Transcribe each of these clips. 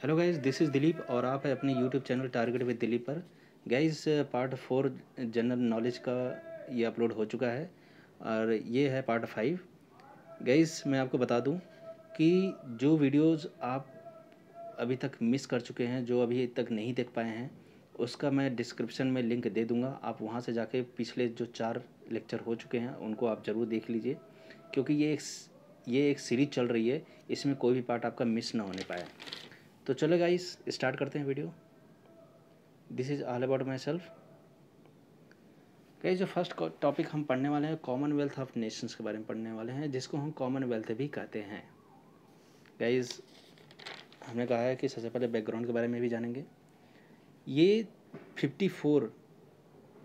Hello guys, this is Dilip और आप है अपने YouTube channel target with Dilip पर। गाइस, पार्ट 4 जनरल नॉलेज का ये अपलोड हो चुका है और ये है पार्ट 5। गाइस, मैं आपको बता दूं कि जो वीडियोस आप अभी तक मिस कर चुके हैं, जो अभी तक नहीं देख पाए हैं, उसका मैं डिस्क्रिप्शन में लिंक दे दूंगा। आप वहां से जाके पिछले जो 4 लेक्चर हो चुके हैं उनको आप ज़रूर देख लीजिए, क्योंकि ये एक सीरीज चल रही है। इसमें कोई भी पार्ट आपका मिस ना होने पाए। तो चलो गाइस, स्टार्ट करते हैं video. This is all about my self. Guys, जो फर्स्ट टॉपिक हम पढ़ने वाले हैं, कॉमनवेल्थ ऑफ नेशंस के बारे में पढ़ने वाले हैं, जिसको हम कॉमनवेल्थ भी कहते हैं। गाइस, हमने कहा है कि सबसे पहले बैकग्राउंड के बारे में भी जानेंगे। ये 54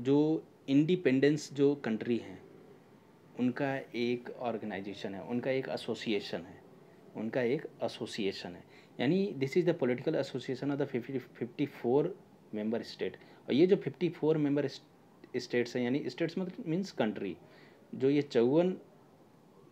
जो इंडिपेंडेंस जो कंट्री हैं, उनका एक ऑर्गेनाइजेशन है, उनका एक एसोसिएशन है। यानी this is the political association of the 54 member state. और ये जो 54 मेंबर स्टेट्स हैं, यानी स्टेट्स मतलब मीन्स कंट्री, जो ये 54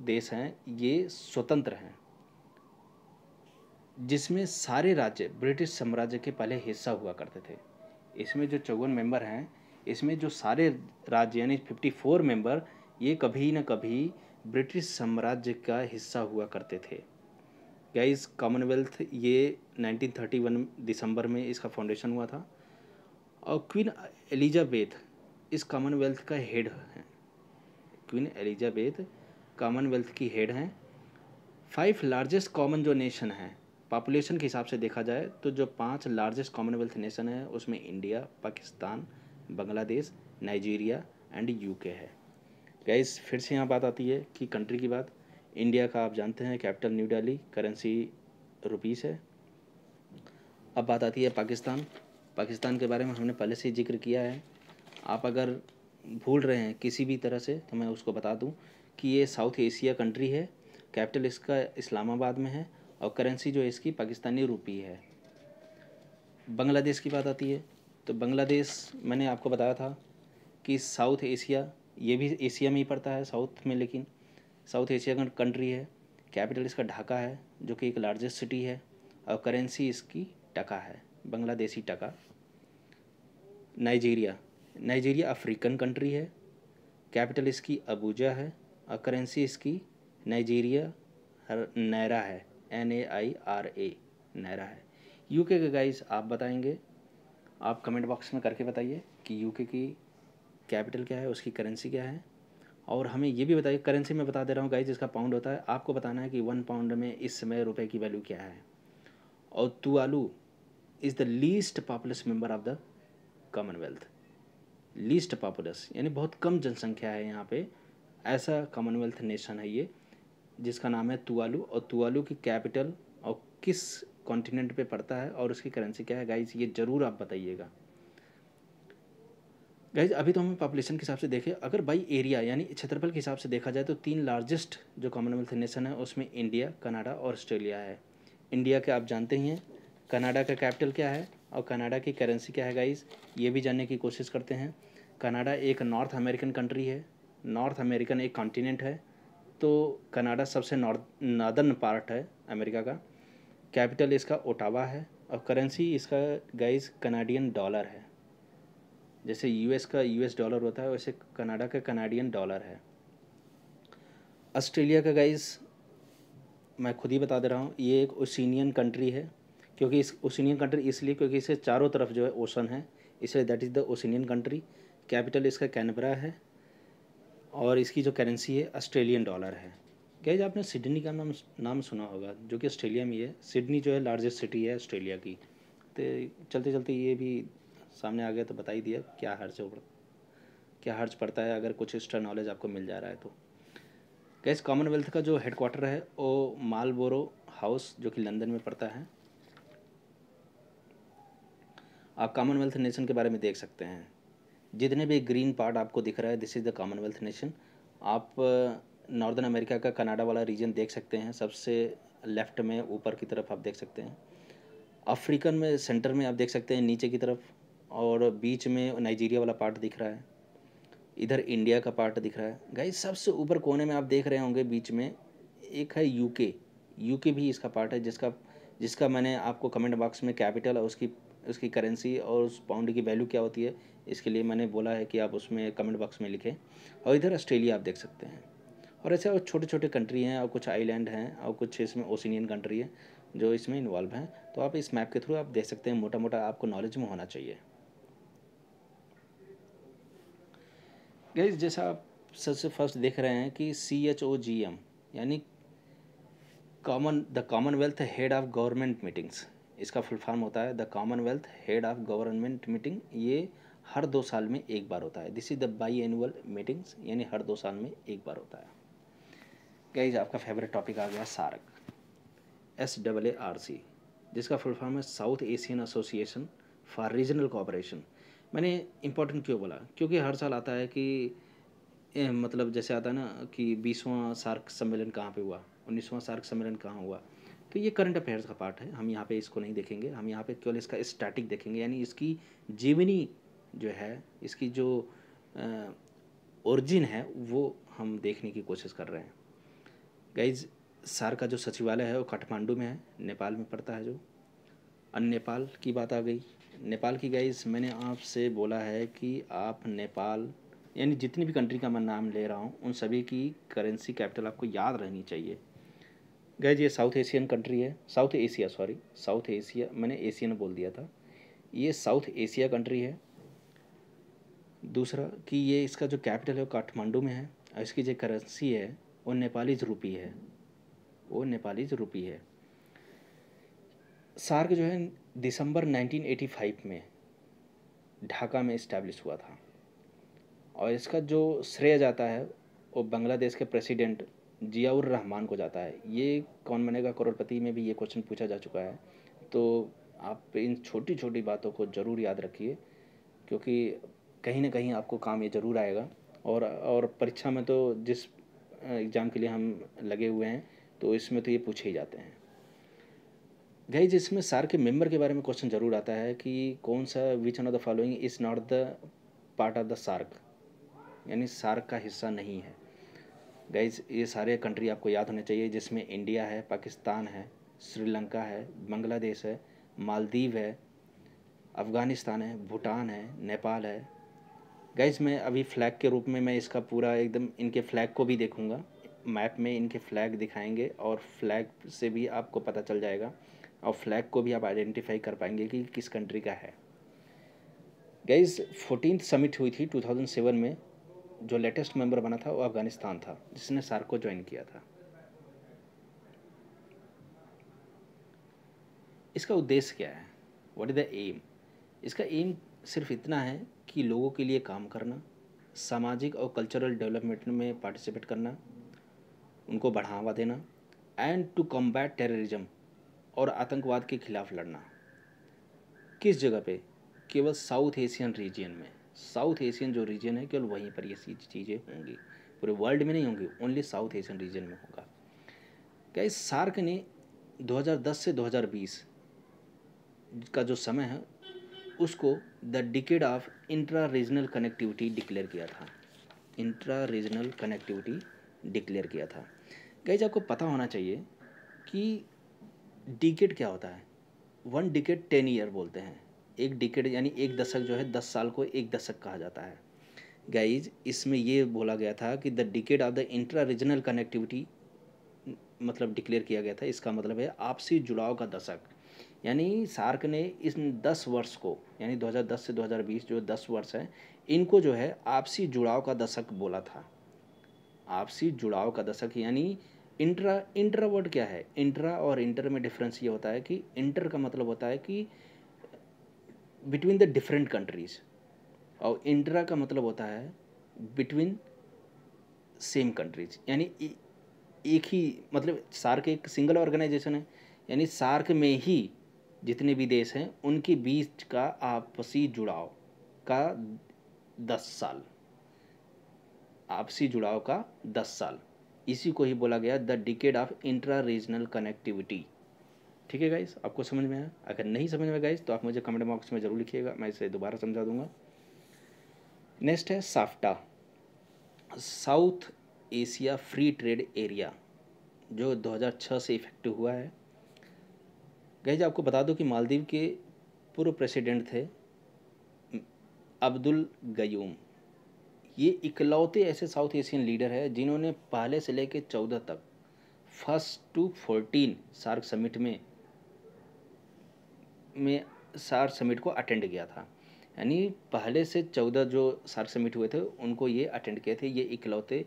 देश हैं, ये स्वतंत्र हैं, जिसमें सारे राज्य ब्रिटिश साम्राज्य के पहले हिस्सा हुआ करते थे। इसमें जो 54 मेंबर हैं, इसमें जो सारे राज्य यानी 54 मेंबर, ये कभी न कभी ब्रिटिश साम्राज्य का हिस्सा हुआ करते थे। गाइस, कॉमनवेल्थ ये 1931 दिसंबर में इसका फाउंडेशन हुआ था और क्वीन एलिजाबेथ इस कॉमनवेल्थ का हेड हैं। क्वीन एलिजाबेथ कॉमनवेल्थ की हेड हैं। 5 लार्जेस्ट कॉमन जो नेशन हैं, पॉपुलेशन के हिसाब से देखा जाए तो जो 5 लार्जेस्ट कॉमनवेल्थ नेशन है, उसमें India, Pakistan, Bangladesh, Nigeria and UK है। गाइस, फिर से यहाँ बात आती है कि कंट्री की बात। इंडिया का आप जानते हैं capital new Delhi, currency rupees है। अब बात आती है पाकिस्तान। पाकिस्तान के बारे में हमने पहले से ही जिक्र किया है। आप अगर भूल रहे हैं किसी भी तरह से तो मैं उसको बता दूं कि ये साउथ एशिया कंट्री है। कैपिटल इसका इस्लामाबाद में है और करेंसी जो है इसकी पाकिस्तानी रुपी है। बांग्लादेश की बात आती है तो बांग्लादेश मैंने आपको बताया था कि साउथ एशिया, ये भी एशिया में ही पड़ता है साउथ में, लेकिन साउथ एशिया का कंट्री है। कैपिटल इसका ढाका है, जो कि एक लार्जेस्ट सिटी है, और करेंसी इसकी टका है, बांग्लादेशी टका। नाइजीरिया, नाइजीरिया अफ्रीकन कंट्री है। कैपिटल इसकी अबूजा है और करेंसी इसकी नाइजीरिया नायरा है, NAIRA, नायरा है। यूके के गाइस आप बताएंगे, आप कमेंट बॉक्स में करके बताइए कि यूके की कैपिटल क्या है, उसकी करेंसी क्या है। और हमें ये भी बताइए, करेंसी में बता दे रहा हूँ गाइस, जिसका पाउंड होता है। आपको बताना है कि 1 पाउंड में इस समय रुपए की वैल्यू क्या है। और Tuvalu is the least populace member of the Commonwealth. Least populace यानी बहुत कम जनसंख्या है यहाँ पे, ऐसा कॉमनवेल्थ नेशन है ये, जिसका नाम है तुवालू। और तुवालू की कैपिटल और किस कॉन्टिनेंट पे पड़ता है और उसकी करेंसी क्या है, गाइस ये ज़रूर आप बताइएगा। गाइज, अभी तो हमें पॉपुलेशन के हिसाब से देखें, अगर बाई एरिया यानी क्षेत्रफल के हिसाब से देखा जाए तो 3 लार्जेस्ट जो कॉमनवेल्थ नेशन है, उसमें इंडिया, कनाडा और ऑस्ट्रेलिया है। इंडिया के आप जानते ही हैं, कनाडा का कैपिटल क्या है और कनाडा की करेंसी क्या है। गाइज, ये भी जानने की कोशिश करते हैं। कनाडा एक नॉर्थ अमेरिकन कंट्री है। नॉर्थ अमेरिकन एक कॉन्टिनेंट है, तो कनाडा सबसे नॉर्दर्न पार्ट है अमेरिका का। कैपिटल इसका ओटावा है और करेंसी इसका गाइज कनाडियन डॉलर है। जैसे यूएस का यूएस डॉलर होता है, वैसे कनाडा का कनाडियन डॉलर है। ऑस्ट्रेलिया का गाइस मैं खुद ही बता दे रहा हूँ, ये एक ओशिनियन कंट्री है। क्योंकि इस ओशिनियन कंट्री इसलिए क्योंकि इसे चारों तरफ जो है ओशन है, इसलिए that is the oceanian country. Capital इसका कैनबरा है और इसकी जो करेंसी है ऑस्ट्रेलियन डॉलर है। गाइस, आपने सिडनी का नाम सुना होगा, जो कि ऑस्ट्रेलिया में ही है। सिडनी जो है लार्जेस्ट सिटी है ऑस्ट्रेलिया की। तो चलते चलते ये भी सामने आ गया तो बता ही दिया, क्या हर्ज पड़ता है अगर कुछ एक्स्ट्रा नॉलेज आपको मिल जा रहा है तो। गैस, कॉमनवेल्थ का जो हेडक्वार्टर है वो मालबोरो हाउस, जो कि लंदन में पड़ता है। आप कॉमनवेल्थ नेशन के बारे में देख सकते हैं, जितने भी ग्रीन पार्ट आपको दिख रहा है, this is the Commonwealth nation. आप नॉर्दर्न अमेरिका का कनाडा वाला रीजन देख सकते हैं, सबसे लेफ्ट में ऊपर की तरफ आप देख सकते हैं। अफ्रीकन में सेंटर में आप देख सकते हैं नीचे की तरफ, और बीच में नाइजीरिया वाला पार्ट दिख रहा है। इधर इंडिया का पार्ट दिख रहा है। गाइस, सबसे ऊपर कोने में आप देख रहे होंगे बीच में एक है यूके। यूके भी इसका पार्ट है, जिसका जिसका मैंने आपको कमेंट बॉक्स में कैपिटल और उसकी करेंसी और उस पाउंड की वैल्यू क्या होती है इसके लिए मैंने बोला है कि आप उसमें कमेंट बॉक्स में लिखें। और इधर ऑस्ट्रेलिया आप देख सकते हैं, और ऐसे और छोटे छोटे कंट्री हैं और कुछ आइलैंड हैं और कुछ इसमें ओशिनियन कंट्री है जो इसमें इन्वॉल्व हैं। तो आप इस मैप के थ्रू आप देख सकते हैं, मोटा मोटा आपको नॉलेज में होना चाहिए। गाइस जैसा आप सबसे फर्स्ट देख रहे हैं कि CHOGM यानी Commonwealth head of government meetings, इसका फुल फॉर्म होता है the Commonwealth head of government meeting. ये हर 2 साल में एक बार होता है। This is the by annual meetings, यानी हर 2 साल में एक बार होता है। गाइस आपका फेवरेट टॉपिक आ गया सार्क, SAARC, जिसका फुल फॉर्म है south Asian association for regional cooperation. मैंने इम्पोर्टेंट क्यों बोला, क्योंकि हर साल आता है कि मतलब जैसे आता है ना कि 20वां सार्क सम्मेलन कहाँ पे हुआ, 19वां सार्क सम्मेलन कहाँ हुआ। तो ये करंट अफेयर्स का पार्ट है, हम यहाँ पे इसको नहीं देखेंगे। हम यहाँ पे केवल इसका स्टैटिक देखेंगे, यानी इसकी जीवनी जो है, इसकी जो ओरिजिन है वो हम देखने की कोशिश कर रहे हैं। गाइज सार्क का जो सचिवालय है वो काठमांडू में है, नेपाल में पड़ता है जो। अन्य नेपाल की बात आ गई, नेपाल की गाइज मैंने आपसे बोला है कि आप नेपाल यानी जितनी भी कंट्री का मैं नाम ले रहा हूँ उन सभी की करेंसी कैपिटल आपको याद रहनी चाहिए। गाइज ये साउथ एशियन कंट्री है, south Asia, sorry south Asia, मैंने एशियन बोल दिया था, ये साउथ एशिया कंट्री है। दूसरा कि ये इसका जो कैपिटल है वो काठमांडू में है, और इसकी जो करेंसी है वो नेपालीज रुपी है, वो नेपालीज रुपी है। सार्क जो है दिसंबर 1985 में ढाका में इस्टेब्लिश हुआ था, और इसका जो श्रेय जाता है वो बांग्लादेश के प्रेसिडेंट जियाउर रहमान को जाता है। ये कौन बनेगा करोड़पति में भी ये क्वेश्चन पूछा जा चुका है, तो आप इन छोटी छोटी बातों को ज़रूर याद रखिए, क्योंकि कहीं ना कहीं आपको काम ये ज़रूर आएगा। और परीक्षा में तो जिस एग्ज़ाम के लिए हम लगे हुए हैं तो इसमें तो ये पूछे ही जाते हैं। गाइज इसमें सार्क के मेंबर के बारे में क्वेश्चन ज़रूर आता है कि कौन सा which one of the following is not the part of the SAARC, यानी सार्क का हिस्सा नहीं है। गाइज ये सारे कंट्री आपको याद होने चाहिए, जिसमें इंडिया है, पाकिस्तान है, श्रीलंका है, बांग्लादेश है, मालदीव है, अफ़गानिस्तान है, भूटान है, नेपाल है। गाइज मैं अभी फ्लैग के रूप में मैं इसका पूरा एकदम इनके फ्लैग को भी देखूंगा, मैप में इनके फ्लैग दिखाएंगे और फ्लैग से भी आपको पता चल जाएगा, और फ्लैग को भी आप आइडेंटिफाई कर पाएंगे कि किस कंट्री का है। गाइज 14th समिट हुई थी 2007 में, जो लेटेस्ट मेंबर बना था वो अफ़गानिस्तान था, जिसने सार्क को ज्वाइन किया था। इसका उद्देश्य क्या है, व्हाट इज़ द एम? इसका एम सिर्फ इतना है कि लोगों के लिए काम करना, सामाजिक और कल्चरल डेवलपमेंट में पार्टिसिपेट करना, उनको बढ़ावा देना, एंड टू कॉम्बैट टेररिज्म, और आतंकवाद के खिलाफ लड़ना। किस जगह पे? केवल साउथ एशियन रीजन में। साउथ एशियन जो रीजन है केवल वहीं पर ये चीज़ें होंगी, पूरे वर्ल्ड में नहीं होंगी, ओनली साउथ एशियन रीजन में होगा। क्या इस सार्क ने 2010 से 2020 का जो समय है उसको the decade of intra regional connectivity declare किया था, इंट्रा रीजनल कनेक्टिविटी डिक्लेयर किया था। गाइस आपको पता होना चाहिए कि डिकेड क्या होता है। 1 डिकेड 10 ईयर बोलते हैं, एक डिकेड यानी एक दशक जो है 10 साल को एक दशक कहा जाता है। गाइज इसमें ये बोला गया था कि the decade of the intra regional connectivity मतलब डिक्लेयर किया गया था, इसका मतलब है आपसी जुड़ाव का दशक। यानी सार्क ने इन 10 वर्ष को, यानी 2010 से 2020 जो 10 वर्ष है, इनको जो है आपसी जुड़ाव का दशक बोला था। आपसी जुड़ाव का दशक, यानी इंट्रा वर्ड क्या है? इंट्रा और इंटर में डिफरेंस ये होता है कि इंटर का मतलब होता है कि बिटवीन द डिफरेंट कंट्रीज, और इंट्रा का मतलब होता है बिटवीन सेम कंट्रीज, यानी एक ही मतलब सार्क एक सिंगल ऑर्गेनाइजेशन है, यानी सार्क में ही जितने भी देश हैं उनके बीच का आपसी जुड़ाव का 10 साल, आपसी जुड़ाव का 10 साल, इसी को ही बोला गया the decade of intra regional connectivity. ठीक है गाइस, आपको समझ में आया? अगर नहीं समझ में गाइस तो आप मुझे कमेंट बॉक्स में ज़रूर लिखिएगा, मैं इसे दोबारा समझा दूंगा। नेक्स्ट है SAFTA, south Asia free trade area, जो 2006 से इफेक्टिव हुआ है। गाइज आपको बता दो कि मालदीव के पूर्व प्रेसिडेंट थे अब्दुल गयूम। ये इकलौते ऐसे साउथ एशियन लीडर है जिन्होंने पहले से लेकर 14 तक फर्स्ट टू 14 सार्क समिट में सार्क समिट को अटेंड किया था। यानी पहले से 14 जो सार्क समिट हुए थे उनको ये अटेंड किए थे। ये इकलौते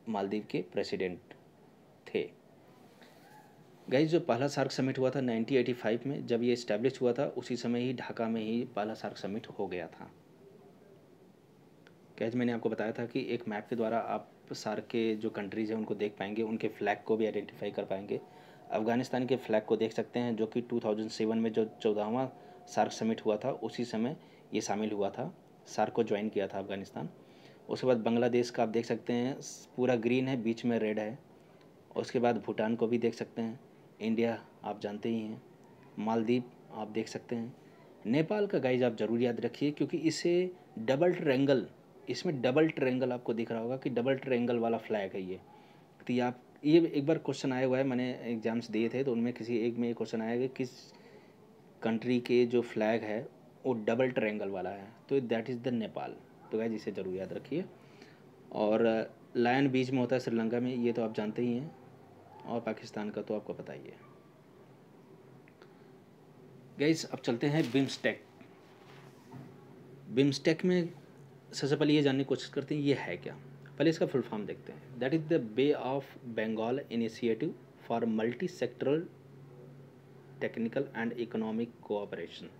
मालदीव के प्रेसिडेंट थे। गाइज जो पहला सार्क समिट हुआ था 1985 में, जब ये इस्टेब्लिश हुआ था उसी समय ही ढाका में ही पहला सार्क समिट हो गया था। गाइज मैंने आपको बताया था कि एक मैप के द्वारा आप सार्क के जो कंट्रीज़ हैं उनको देख पाएंगे, उनके फ्लैग को भी आइडेंटिफाई कर पाएंगे। अफ़गानिस्तान के फ्लैग को देख सकते हैं जो कि 2007 में जो 14वां सार्क समिट हुआ था उसी समय ये शामिल हुआ था, सार्क को ज्वाइन किया था अफ़गानिस्तान। उसके बाद बांग्लादेश का आप देख सकते हैं पूरा ग्रीन है, बीच में रेड है। उसके बाद भूटान को भी देख सकते हैं। इंडिया आप जानते ही हैं। मालदीव आप देख सकते हैं। नेपाल का गाइज आप ज़रूर याद रखिए क्योंकि इसे डबल ट्रायंगल, इसमें डबल ट्रायंगल आपको दिख रहा होगा कि डबल ट्रायंगल वाला फ्लैग है ये। तो ये आप ये एक बार क्वेश्चन आया हुआ है, मैंने एग्जाम्स दिए थे तो उनमें किसी एक में क्वेश्चन आया कि किस कंट्री के जो फ्लैग है वो डबल ट्रायंगल वाला है, तो दैट इज़ द नेपाल। तो गाइज इसे ज़रूर याद रखिए। और लायन बीच में होता है श्रीलंका में, ये तो आप जानते ही हैं। और पाकिस्तान का तो आपको पता ही है। गाइस अब चलते हैं बिम्स्टेक। बिम्स्टेक में सबसे पहले ये जानने की कोशिश करते हैं ये है क्या। पहले इसका फुल फॉर्म देखते हैं। That is the Bay of Bengal initiative for multi sectoral technical and economic cooperation.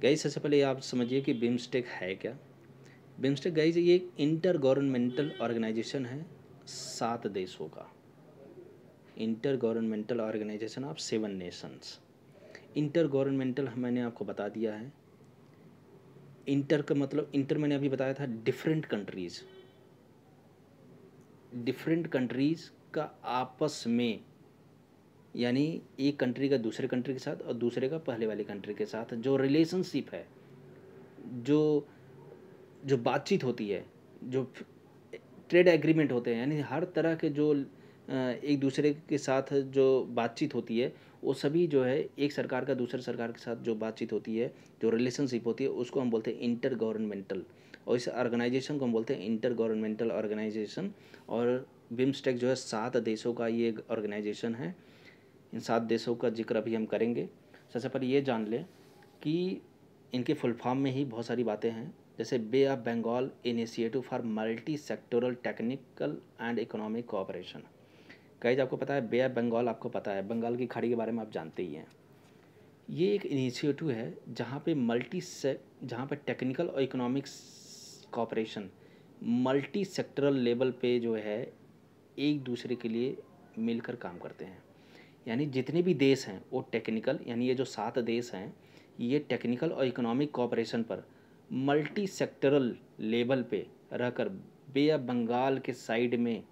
Guys सबसे पहले आप समझिए कि बिम्स्टेक है क्या। बिम्स्टेक गाइस ये एक इंटर गवर्नमेंटल ऑर्गेनाइजेशन है 7 देशों का। Inter governmental organisation of 7 nations. Inter governmental मैंने आपको बता दिया है। इंटर का मतलब, इंटर मैंने अभी बताया था डिफरेंट कंट्रीज़, डिफरेंट कंट्रीज़ का आपस में, यानी एक कंट्री का दूसरे कंट्री के साथ और दूसरे का पहले वाली कंट्री के साथ जो रिलेशनशिप है, जो जो बातचीत होती है, जो ट्रेड एग्रीमेंट होते हैं, यानी हर तरह के जो एक दूसरे के साथ जो बातचीत होती है वो सभी जो है एक सरकार का दूसरे सरकार के साथ जो बातचीत होती है, जो रिलेशनशिप होती है उसको हम बोलते हैं इंटर गवर्नमेंटल। और इस ऑर्गेनाइजेशन को हम बोलते हैं इंटर गवर्नमेंटल ऑर्गेनाइजेशन। और बिम्स्टेक जो है 7 देशों का ये ऑर्गेनाइजेशन है। इन 7 देशों का जिक्र अभी हम करेंगे। सबसे पहले ये जान लें कि इनके फुल फॉर्म में ही बहुत सारी बातें हैं, जैसे bay of Bengal initiative for multi sectoral technical and economic cooperation. Guys आपको पता है बे ऑफ बंगाल, आपको पता है बंगाल की खाड़ी के बारे में आप जानते ही हैं। ये एक इनिशिएटिव है जहाँ पे टेक्निकल और economics cooperation multi sectoral level पे जो है एक दूसरे के लिए मिलकर काम करते हैं। यानी जितने भी देश हैं वो टेक्निकल, यानी ये जो 7 देश हैं ये टेक्निकल और इकोनॉमिक कोऑपरेशन पर मल्टी सेक्टरल लेवल पे रहकर बे ऑफ बंगाल के साइड में,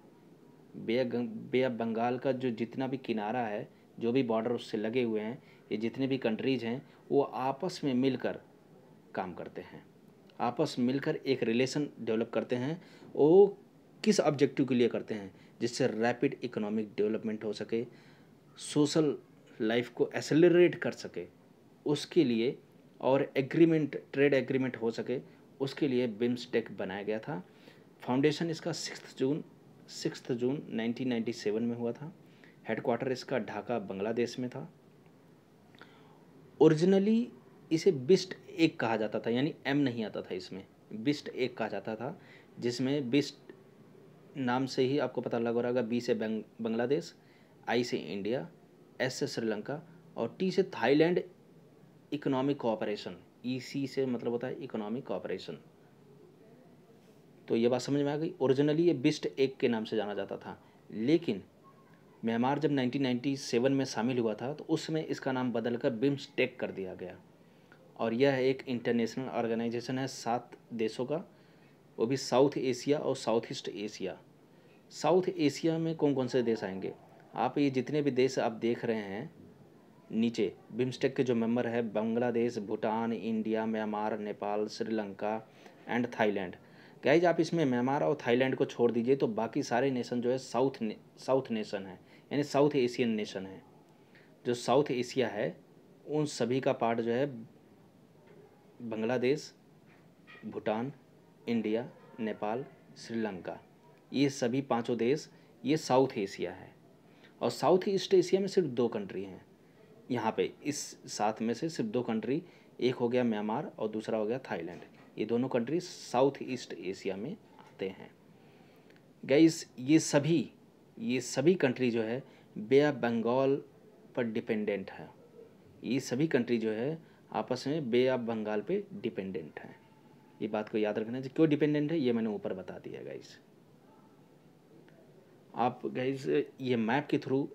बे ऑफ बंगाल का जो जितना भी किनारा है, जो भी बॉर्डर उससे लगे हुए हैं, ये जितने भी कंट्रीज़ हैं वो आपस में मिलकर काम करते हैं, आपस मिलकर एक रिलेशन डेवलप करते हैं। वो किस ऑब्जेक्टिव के लिए करते हैं, जिससे रैपिड इकोनॉमिक डेवलपमेंट हो सके, सोशल लाइफ को एक्सेलरेट कर सके उसके लिए, और एग्रीमेंट, ट्रेड एग्रीमेंट हो सके उसके लिए बिम्स्टेक बनाया गया था। फाउंडेशन इसका 6 जून 1997 में हुआ था। हेडक्वार्टर इसका ढाका बांग्लादेश में था। ओरिजिनली इसे बिस्ट एक कहा जाता था, यानी एम नहीं आता था इसमें, बिस्ट एक कहा जाता था, जिसमें बिस्ट नाम से ही आपको पता लग रहा होगा। बी से बांग्लादेश, आई से इंडिया, एस से श्रीलंका और टी से थाईलैंड इकोनॉमिक कोऑपरेशन। ईसी से मतलब होता है इकोनॉमिक कोऑपरेशन। तो ये बात समझ में आ गई। ओरिजिनली ये बिस्ट एक के नाम से जाना जाता था, लेकिन म्यांमार जब 1997 में शामिल हुआ था तो उसमें इसका नाम बदलकर बिम्स्टेक कर दिया गया। और यह एक इंटरनेशनल ऑर्गेनाइजेशन है 7 देशों का, वो भी साउथ एशिया और south east Asia. South Asia में कौन कौन से देश आएंगे, आप ये जितने भी देश आप देख रहे हैं नीचे, बिम्स्टेक के जो मेंबर है Bangladesh, Bhutan, India, Myanmar, Nepal, Sri Lanka and Thailand. Guys आप इसमें म्यांमार और थाईलैंड को छोड़ दीजिए तो बाकी सारे नेशन जो है साउथ नेशन है, यानी साउथ एशियन नेशन है। जो साउथ एशिया है उन सभी का पार्ट जो है बांग्लादेश, भूटान, इंडिया, नेपाल, श्रीलंका, ये सभी पांचों देश ये साउथ एशिया है। और साउथ ईस्ट एशिया में सिर्फ 2 कंट्री हैं यहाँ पे, इस साथ में से सिर्फ 2 कंट्री, एक हो गया म्यांमार और दूसरा हो गया थाईलैंड। ये दोनों कंट्री साउथ ईस्ट एशिया में आते हैं। गाइस ये सभी कंट्री जो है बे ऑफ बंगाल पर डिपेंडेंट है। ये सभी कंट्री जो है आपस में बे ऑफ बंगाल पे डिपेंडेंट है। ये बात को याद रखना चाहिए। क्यों डिपेंडेंट है ये मैंने ऊपर बता दिया गाइस। आप गाइस ये मैप के थ्रू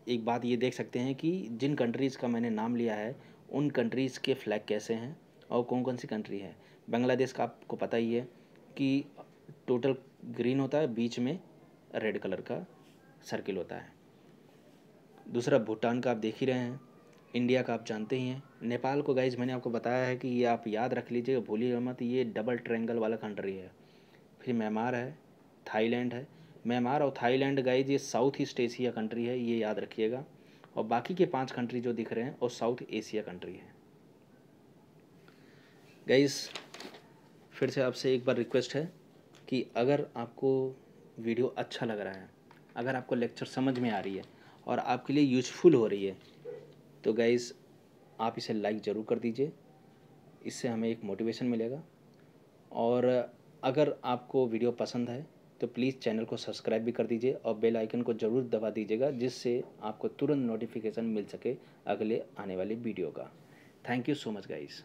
एक बात ये देख सकते हैं कि जिन कंट्रीज़ का मैंने नाम लिया है उन कंट्रीज़ के फ्लैग कैसे हैं और कौन कौन सी कंट्री है। बांग्लादेश का आपको पता ही है कि टोटल ग्रीन होता है, बीच में रेड कलर का सर्किल होता है। दूसरा भूटान का आप देख ही रहे हैं। इंडिया का आप जानते ही हैं। नेपाल को गाइज मैंने आपको बताया है कि ये आप याद रख लीजिएगा, भूलिएगा मत, ये डबल ट्रायंगल वाला कंट्री है। फिर म्यांमार है, थाईलैंड है। म्यांमार और थाईलैंड गाइज ये साउथ ईस्ट एशिया कंट्री है, ये याद रखिएगा। और बाकी के 5 कंट्री जो दिख रहे हैं वो साउथ एशिया कंट्री है। गाइज फिर से आपसे एक बार रिक्वेस्ट है कि अगर आपको वीडियो अच्छा लग रहा है, अगर आपको लेक्चर समझ में आ रही है और आपके लिए यूजफुल हो रही है, तो गाइज़ आप इसे लाइक ज़रूर कर दीजिए। इससे हमें एक मोटिवेशन मिलेगा। और अगर आपको वीडियो पसंद है तो प्लीज़ चैनल को सब्सक्राइब भी कर दीजिए और बेल आइकन को ज़रूर दबा दीजिएगा, जिससे आपको तुरंत नोटिफिकेशन मिल सके अगले आने वाली वीडियो का। Thank you so much guys.